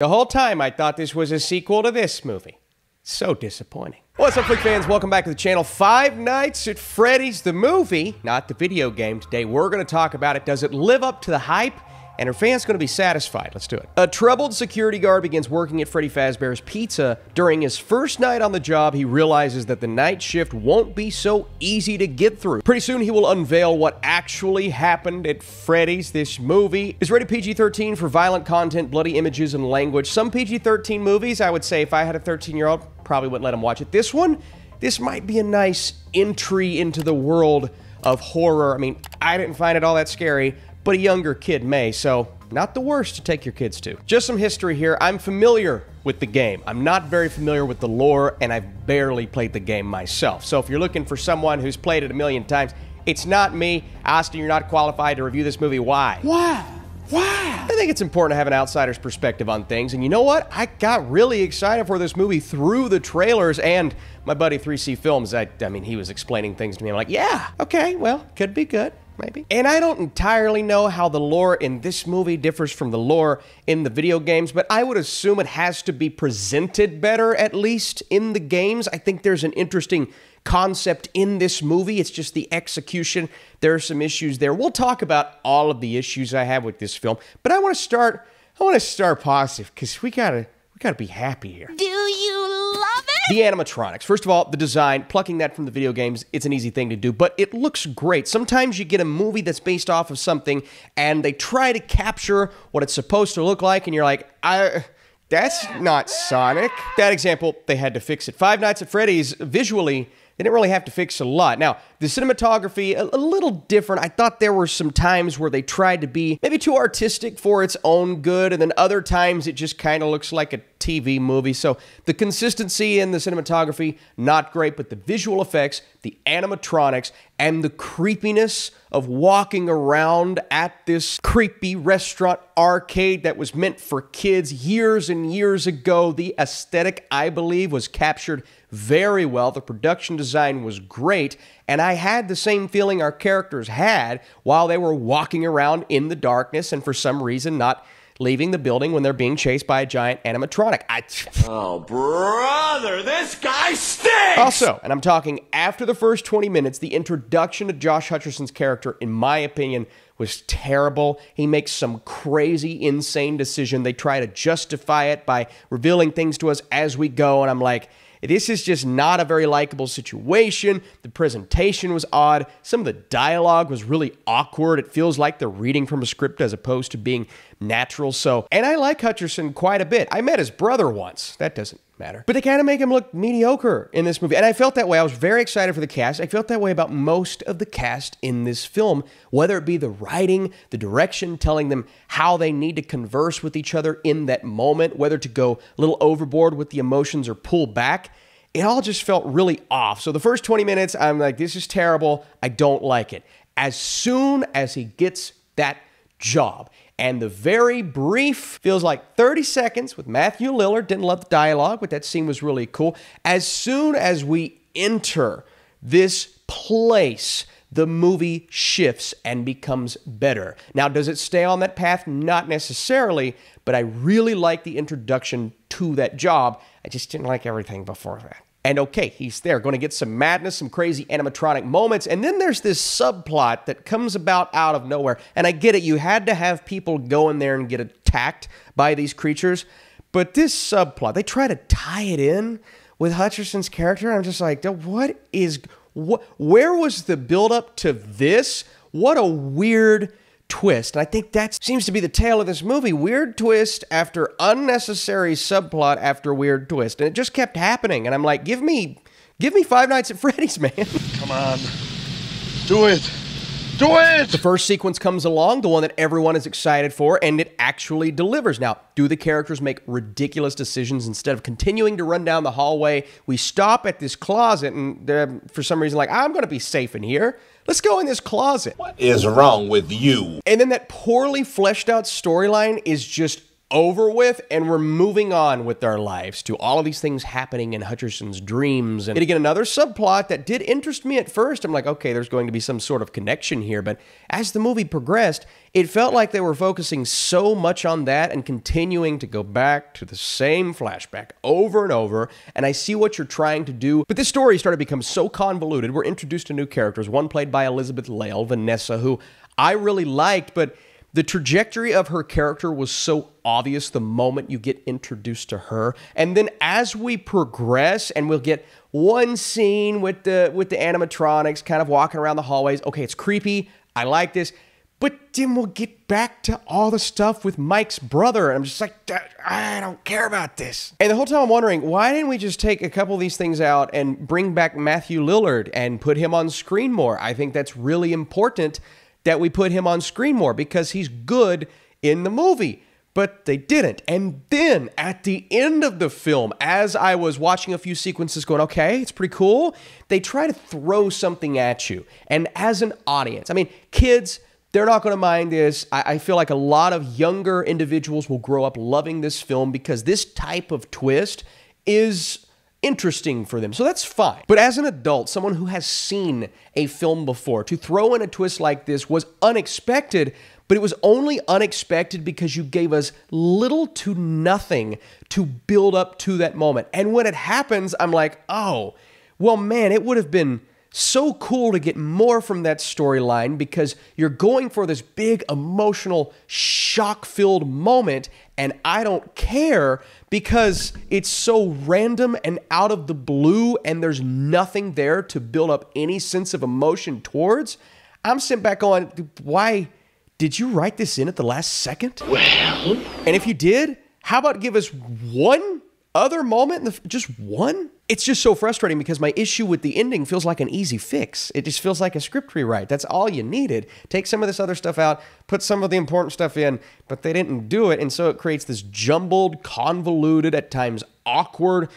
The whole time I thought this was a sequel to this movie. So disappointing. What's up, Flick fans? Welcome back to the channel. Five Nights at Freddy's, the movie, not the video game. Today we're going to talk about it. Does it live up to the hype? And are fans going to be satisfied? Let's do it. A troubled security guard begins working at Freddy Fazbear's Pizza. During his first night on the job, he realizes that the night shift won't be so easy to get through. Pretty soon, he will unveil what actually happened at Freddy's. This movie is rated PG-13 for violent content, bloody images, and language. Some PG-13 movies, I would say, if I had a 13-year-old, probably wouldn't let him watch it. This one, this might be a nice entry into the world of horror. I mean, I didn't find it all that scary, but a younger kid may, so not the worst to take your kids to. Just some history here. I'm familiar with the game. I'm not very familiar with the lore, and I've barely played the game myself. So if you're looking for someone who's played it a million times, it's not me. Austin, you're not qualified to review this movie. Why? Why? I think it's important to have an outsider's perspective on things, and you know what? I got really excited for this movie through the trailers, and my buddy 3C Films, I mean, he was explaining things to me. I'm like, yeah, okay, well, could be good. Maybe. And I don't entirely know how the lore in this movie differs from the lore in the video games, but I would assume it has to be presented better, at least in the games. I think there's an interesting concept in this movie. It's just the execution. There are some issues there. We'll talk about all of the issues I have with this film, but I want to start positive because we gotta be happy here. Do you love it? The animatronics. First of all, the design, plucking that from the video games, it's an easy thing to do, but it looks great. Sometimes you get a movie that's based off of something, and they try to capture what it's supposed to look like, and you're like, that's not Sonic. That example, they had to fix it. Five Nights at Freddy's, visually, they didn't really have to fix a lot. Now, the cinematography, a little different. I thought there were some times where they tried to be maybe too artistic for its own good, and then other times it just kind of looks like a TV movie. So the consistency in the cinematography, not great, but the visual effects, the animatronics, and the creepiness of walking around at this creepy restaurant arcade that was meant for kids years and years ago. The aesthetic, I believe, was captured very well. The production design was great, and I had the same feeling our characters had while they were walking around in the darkness and for some reason not leaving the building when they're being chased by a giant animatronic. Oh, brother, this guy stinks! Also, and I'm talking after the first 20 minutes, the introduction to Josh Hutcherson's character, in my opinion, was terrible. He makes some crazy, insane decision. They try to justify it by revealing things to us as we go, and I'm like, this is just not a very likable situation. The presentation was odd. Some of the dialogue was really awkward. It feels like they're reading from a script as opposed to being natural. And I like Hutcherson quite a bit. I met his brother once. That doesn't matter. But they kind of make him look mediocre in this movie. And I felt that way. I was very excited for the cast. I felt that way about most of the cast in this film, whether it be the writing, the direction, telling them how they need to converse with each other in that moment, whether to go a little overboard with the emotions or pull back. It all just felt really off. So the first 20 minutes, I'm like, this is terrible. I don't like it. As soon as he gets that job, and the very brief, feels like 30 seconds with Matthew Lillard, didn't love the dialogue, but that scene was really cool. As soon as we enter this place, the movie shifts and becomes better. Now, does it stay on that path? Not necessarily, but I really like the introduction to that job. I just didn't like everything before that. And okay, he's there, going to get some madness, some crazy animatronic moments, and then there's this subplot that comes about out of nowhere. And I get it, you had to have people go in there and get attacked by these creatures, but this subplot, they try to tie it in with Hutcherson's character, and I'm just like, where was the buildup to this? What a weird twist. And I think that seems to be the tale of this movie. Weird twist after unnecessary subplot after weird twist. And it just kept happening. And I'm like, give me Five Nights at Freddy's, man. Come on. Do it. Do it! The first sequence comes along, the one that everyone is excited for, and it actually delivers. Now, do the characters make ridiculous decisions? Instead of continuing to run down the hallway, we stop at this closet, and they're, for some reason, like, I'm going to be safe in here. Let's go in this closet. What is wrong with you? And then that poorly fleshed out storyline is just over with, and we're moving on with our lives to all of these things happening in Hutcherson's dreams. And again, another subplot that did interest me at first. I'm like, okay, there's going to be some sort of connection here. But as the movie progressed, it felt like they were focusing so much on that and continuing to go back to the same flashback over and over. And I see what you're trying to do. But this story started to become so convoluted. We're introduced to new characters, one played by Elizabeth Lail, Vanessa, who I really liked, but the trajectory of her character was so obvious the moment you get introduced to her. And then as we progress, and we'll get one scene with the animatronics kind of walking around the hallways. Okay, it's creepy. I like this. But then we'll get back to all the stuff with Mike's brother. And I'm just like, I don't care about this. And the whole time I'm wondering, why didn't we just take a couple of these things out and bring back Matthew Lillard and put him on screen more? I think that's really important that we put him on screen more because he's good in the movie. But they didn't. And then at the end of the film, as I was watching a few sequences going, okay, it's pretty cool, they try to throw something at you. And as an audience, I mean, kids, they're not going to mind this. I feel like a lot of younger individuals will grow up loving this film because this type of twist is interesting for them. So that's fine. But as an adult, someone who has seen a film before, to throw in a twist like this was unexpected, but it was only unexpected because you gave us little to nothing to build up to that moment. And when it happens, I'm like, oh, well, man, it would have been so cool to get more from that storyline because you're going for this big emotional shock-filled moment, and I don't care because it's so random and out of the blue and there's nothing there to build up any sense of emotion towards. I'm sitting back going, why did you write this in at the last second? Well, And if you did, how about give us one other moment, just one? It's just so frustrating because my issue with the ending feels like an easy fix. It just feels like a script rewrite. That's all you needed. Take some of this other stuff out, put some of the important stuff in, but they didn't do it. And so it creates this jumbled, convoluted, at times awkward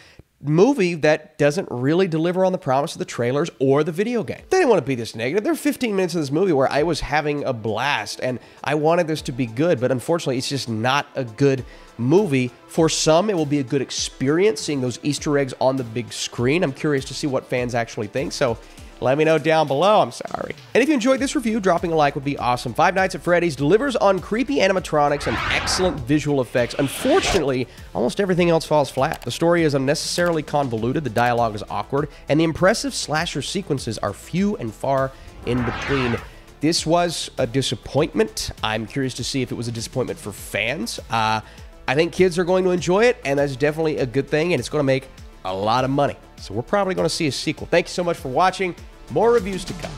movie that doesn't really deliver on the promise of the trailers or the video game. They didn't want to be this negative. There were 15 minutes of this movie where I was having a blast and I wanted this to be good, but unfortunately it's just not a good movie. For some, it will be a good experience seeing those Easter eggs on the big screen. I'm curious to see what fans actually think, so let me know down below. I'm sorry. And if you enjoyed this review, dropping a like would be awesome. Five Nights at Freddy's delivers on creepy animatronics and excellent visual effects. Unfortunately, almost everything else falls flat. The story is unnecessarily convoluted, the dialogue is awkward, and the impressive slasher sequences are few and far in between. This was a disappointment. I'm curious to see if it was a disappointment for fans. I think kids are going to enjoy it, and that's definitely a good thing, and it's going to make a lot of money. So we're probably going to see a sequel. Thank you so much for watching. More reviews to come.